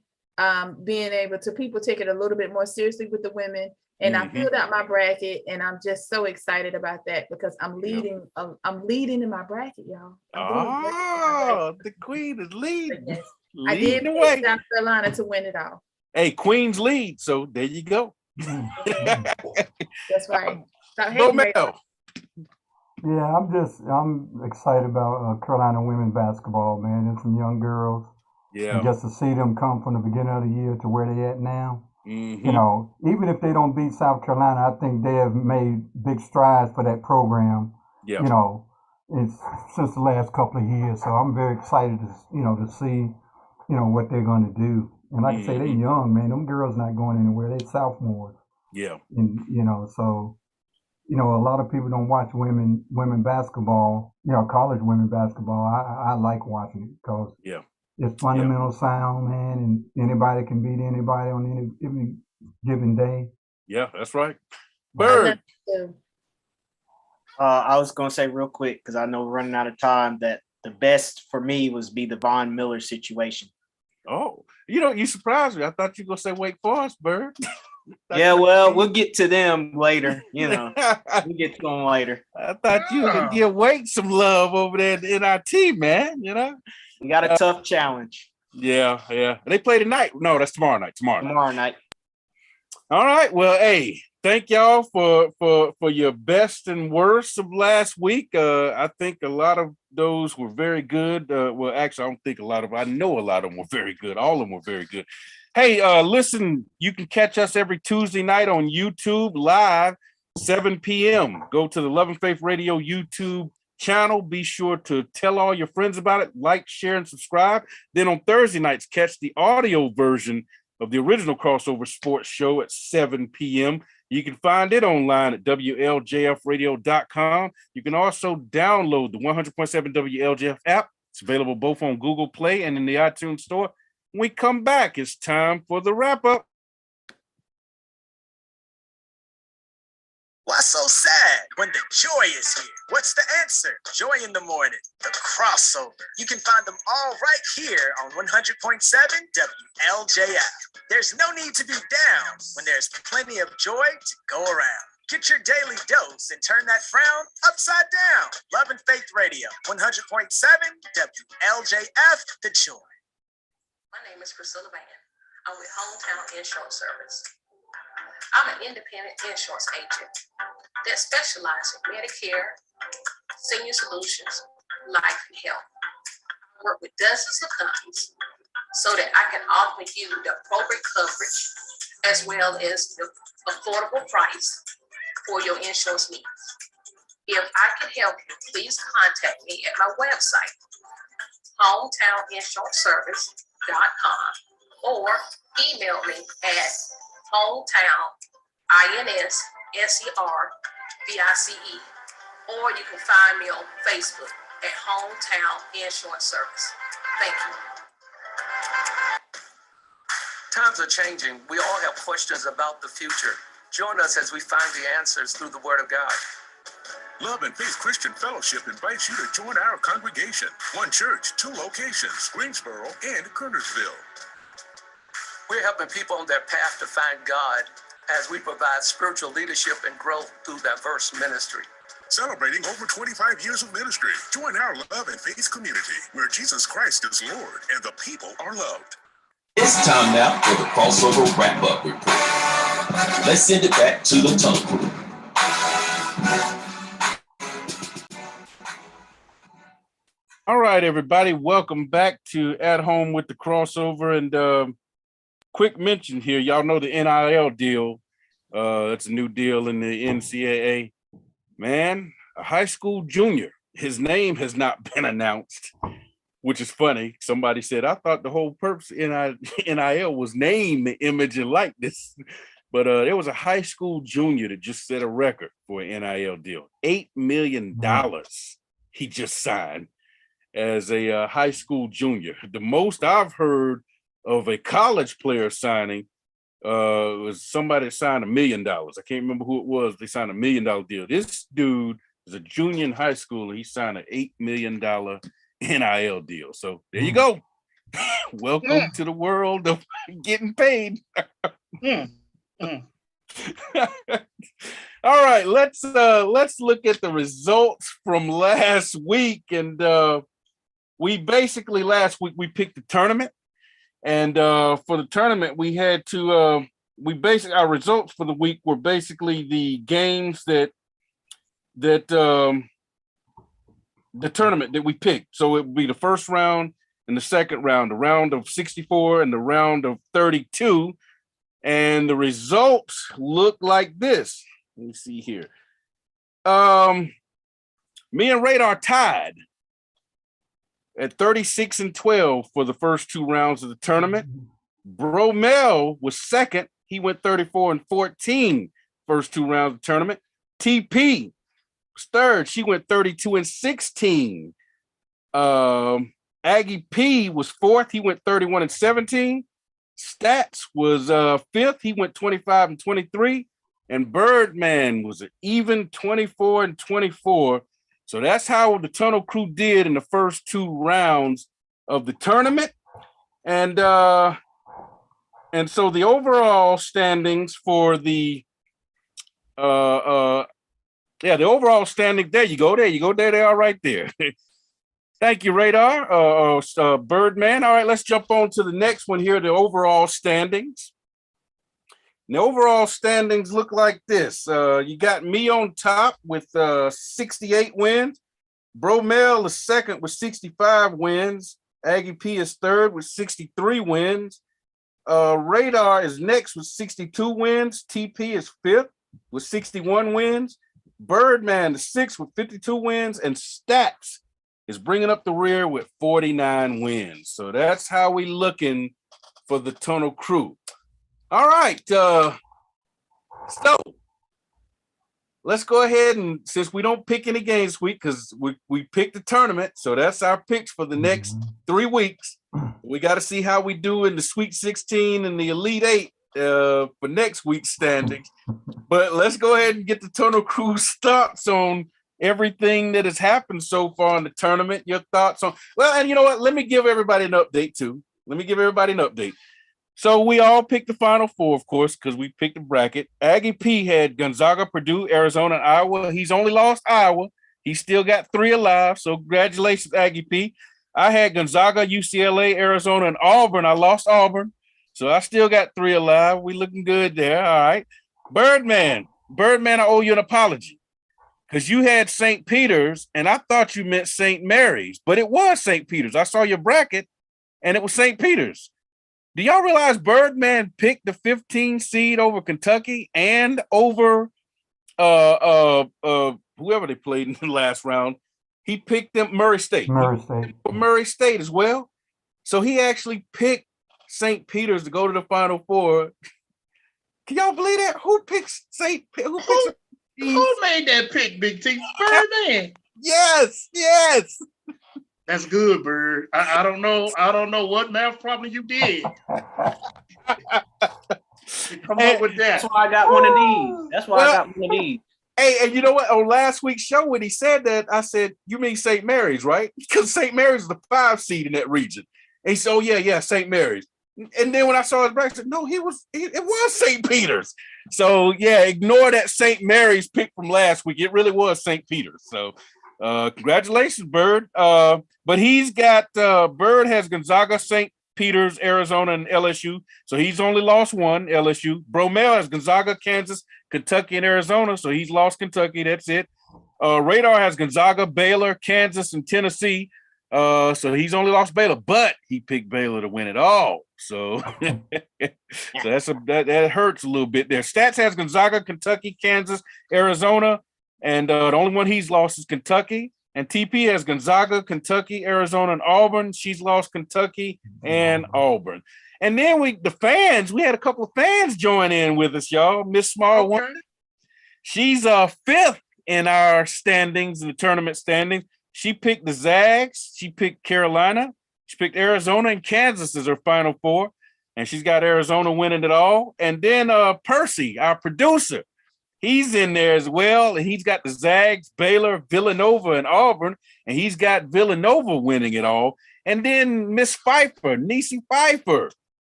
being able to people take it a little bit more seriously with the women. And I filled out my bracket, and I'm just so excited about that because I'm leading. I'm leading in my bracket, y'all. The queen is leading. Yes. I did pick South Carolina to win it all. Hey, Queens lead, so there you go. That's right. Yeah, I'm excited about Carolina women basketball, man. And some young girls. Yeah. And just to see them come from the beginning of the year to where they at now. Mm-hmm. Even if they don't beat South Carolina, I think they have made big strides for that program. Yeah. Since the last couple of years. So I'm very excited to see, what they're going to do. And like I say, they're young, man. Them girls not going anywhere. They're sophomores. Yeah. And so a lot of people don't watch women basketball. College women basketball. I like watching it because it's fundamental sound, man, and anybody can beat anybody on any given day. Yeah, that's right. Bird. I was gonna say real quick because I know we're running out of time that the best for me was the Von Miller situation. Oh, you surprised me. I thought you were gonna say Wake Forest, Bird. Yeah, well, we'll get to them later. We'll get to them later. I thought you would give Wake some love over there at NIT, man. We got a tough challenge. Yeah. They play tonight. No, that's tomorrow night. Tomorrow night. All right. Well, hey, thank y'all for your best and worst of last week. I think a lot of those were very good. Well, actually, I don't think a lot of. I know a lot of them were very good. All of them were very good. Hey, listen, you can catch us every Tuesday night on YouTube live, 7 p.m. Go to the Love and Faith Radio YouTube channel. Be sure to tell all your friends about it, like, share, and subscribe. Then on Thursday nights, catch the audio version of the original Crossover Sports Show at 7 p.m. You can find it online at WLJFradio.com. You can also download the 100.7 WLJF app. It's available both on Google Play and in the iTunes Store. When we come back, it's time for the wrap-up. Why so sad when the joy is here? What's the answer? Joy in the morning, the crossover. You can find them all right here on 100.7 WLJF. There's no need to be down when there's plenty of joy to go around. Get your daily dose and turn that frown upside down. Love and Faith Radio, 100.7 WLJF, the joy. My name is Priscilla Van. I'm with Hometown Insurance Service. I'm an independent insurance agent that specializes in Medicare, senior solutions, life, and health. I work with dozens of companies so that I can offer you the appropriate coverage as well as the affordable price for your insurance needs. If I can help you, please contact me at my website, hometowninsuranceservice.com, or email me at hometown, INSSERVICE or you can find me on Facebook at Hometown Insurance Service. Thank you. Times are changing. We all have questions about the future. Join us as we find the answers through the Word of God. Love and Faith Christian Fellowship invites you to join our congregation. One church, 2 locations, Greensboro and Kernersville. We're helping people on their path to find God as we provide spiritual leadership and growth through diverse ministry. Celebrating over 25 years of ministry. Join our Love and Faith community where Jesus Christ is Lord and the people are loved. It's time now for the crossover wrap-up report. Let's send it back to the Tunnel Crew. All right, everybody, welcome back to At Home with the Crossover. And quick mention here, y'all know the NIL deal. It's a new deal in the NCAA. Man, a high school junior, his name has not been announced, which is funny. Somebody said, I thought the whole purpose of NIL was name, image, and likeness. But there was a high school junior that just set a record for an NIL deal. $8 million he just signed as a high school junior. The most I've heard of a college player signing was somebody that signed $1 million. I can't remember who it was. They signed $1 million deal. This dude is a junior in high school, and he signed an $8 million NIL deal. So there you go. Welcome to the world of getting paid. All right, let's look at the results from last week. And we basically last week we picked the tournament. And for the tournament, we had to our results for the week were basically the games that the tournament that we picked. So it would be the first round and the second round, the round of 64 and the round of 32. And the results look like this. Let me see here. Me and Radar tied at 36-12 for the first 2 rounds of the tournament. Bromel was second. He went 34-14 first 2 rounds of the tournament. TP was third. She went 32-16. Aggie P was fourth. He went 31-17. Stats was fifth. He went 25-23. And Birdman was an even 24-24. So that's how the Tunnel Crew did in the first 2 rounds of the tournament. And so the overall standings for the the overall standing, there you go, there they are right there. Thank you, Radar, Birdman. All right, let's jump on to the next one here, the overall standings. The overall standings look like this. You got me on top with 68 wins. Bromel is second with 65 wins. Aggie P is third with 63 wins. Radar is next with 62 wins. TP is fifth with 61 wins. Birdman is sixth with 52 wins. And Stats is bringing up the rear with 49 wins. So that's how we looking for the Tunnel Crew. All right, so let's go ahead and, since we don't pick any games this week because we picked the tournament, so that's our picks for the next 3 weeks. We got to see how we do in the Sweet 16 and the Elite 8 for next week's standings. But let's go ahead and get the Tunnel Crew's thoughts on everything that has happened so far in the tournament. Your thoughts on, well, and you know what? Let me give everybody an update too. So we all picked the Final Four, of course, because we picked the bracket. Aggie P had Gonzaga, Purdue, Arizona, and Iowa. He's only lost Iowa. He still got 3 alive. So congratulations, Aggie P. I had Gonzaga, UCLA, Arizona, and Auburn. I lost Auburn. So I still got 3 alive. We looking good there. All right. Birdman, I owe you an apology because you had St. Peter's, and I thought you meant St. Mary's, but it was St. Peter's. I saw your bracket, and it was St. Peter's. Do y'all realize Birdman picked the 15 seed over Kentucky and over whoever they played in the last round? He picked them Murray State as well. So he actually picked St. Peter's to go to the Final Four. Can y'all believe that? Who picks Who made that pick, Big T? Birdman. Yes. That's good, Bird. I don't know what math problem you did. Come up with that. That's why I got one of these. Hey, and you know what? On last week's show, when he said that, I said, "You mean St. Mary's, right?" Because St. Mary's is the 5 seed in that region. And he said, "Oh yeah, St. Mary's." And then when I saw his bracket, I said, "No, it was St. Peter's." So yeah, ignore that St. Mary's pick from last week. It really was St. Peter's. So congratulations, Bird. But he's got Bird has Gonzaga, St. Peter's, Arizona, and LSU. So he's only lost one, LSU. Bromell has Gonzaga, Kansas, Kentucky, and Arizona. So he's lost Kentucky. That's it. Radar has Gonzaga, Baylor, Kansas, and Tennessee. So he's only lost Baylor, but he picked Baylor to win it all. So, that hurts a little bit there. Stats has Gonzaga, Kentucky, Kansas, Arizona, and the only one he's lost is Kentucky. And TP has Gonzaga, Kentucky, Arizona, and Auburn. She's lost Kentucky and Auburn. And then we had a couple of fans join in with us, y'all. Miss Small One, she's 5th in our standings, in the tournament standings. She picked the Zags. She picked Carolina. She picked Arizona and Kansas as her final 4. And she's got Arizona winning it all. And then Percy, our producer, he's in there as well. And he's got the Zags, Baylor, Villanova, and Auburn. And he's got Villanova winning it all. And then Miss Pfeiffer, Niecy Pfeiffer,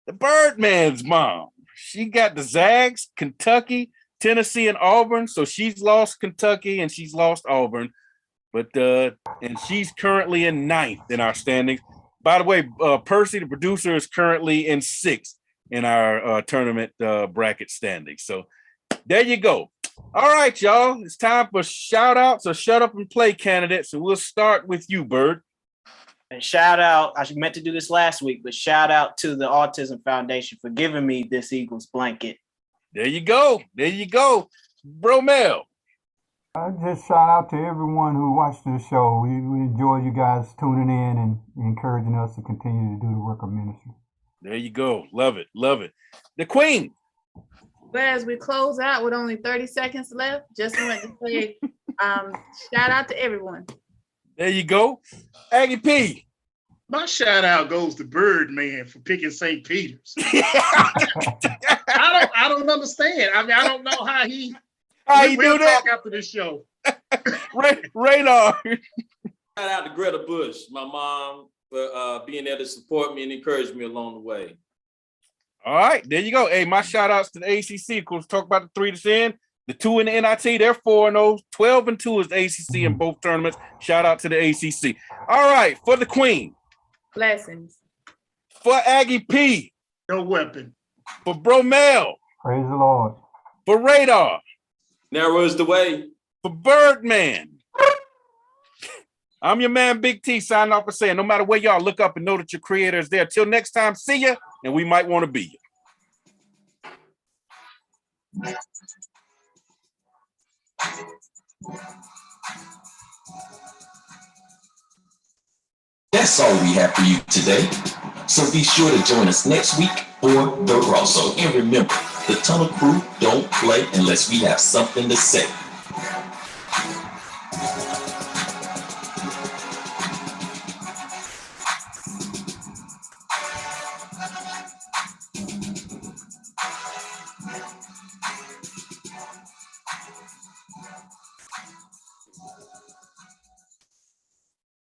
the Birdman's mom. She got the Zags, Kentucky, Tennessee, and Auburn. So she's lost Kentucky and she's lost Auburn. But and she's currently in 9th in our standings. By the way, Percy, the producer, is currently in 6th in our tournament bracket standings. So there you go. All right, y'all. It's time for shout outs or shut up and play candidates. And we'll start with you, Bird. And shout out, I meant to do this last week, but shout out to the Autism Foundation for giving me this Eagles blanket. There you go. Bromell. I just shout out to everyone who watched this show. We enjoy you guys tuning in and encouraging us to continue to do the work of ministry. There you go. Love it. The Queen. But as we close out with only 30 seconds left, just wanted to say shout out to everyone. There you go. Aggie P. My shout out goes to Birdman for picking St. Peter's. I don't understand. I mean, I don't know how he do that after this show. Radar. Shout out to Greta Bush, my mom, for being there to support me and encourage me along the way. All right, there you go. Hey, my shout outs to the ACC. Of course, talk about the 3 that's in, the 2 in the NIT. They're 4-0. 12-2 is the ACC in both tournaments. Shout out to the ACC. All right, for the Queen. Blessings. For Aggie P. No weapon. For Bromell. Praise the Lord. For Radar. Narrow is the way. For Birdman. I'm your man, Big T, signing off and saying, no matter where y'all, look up and know that your creator is there. Till next time, see ya, and we might want to be you. That's all we have for you today. So be sure to join us next week for The Grosso. And remember, the Tunnel Crew don't play unless we have something to say.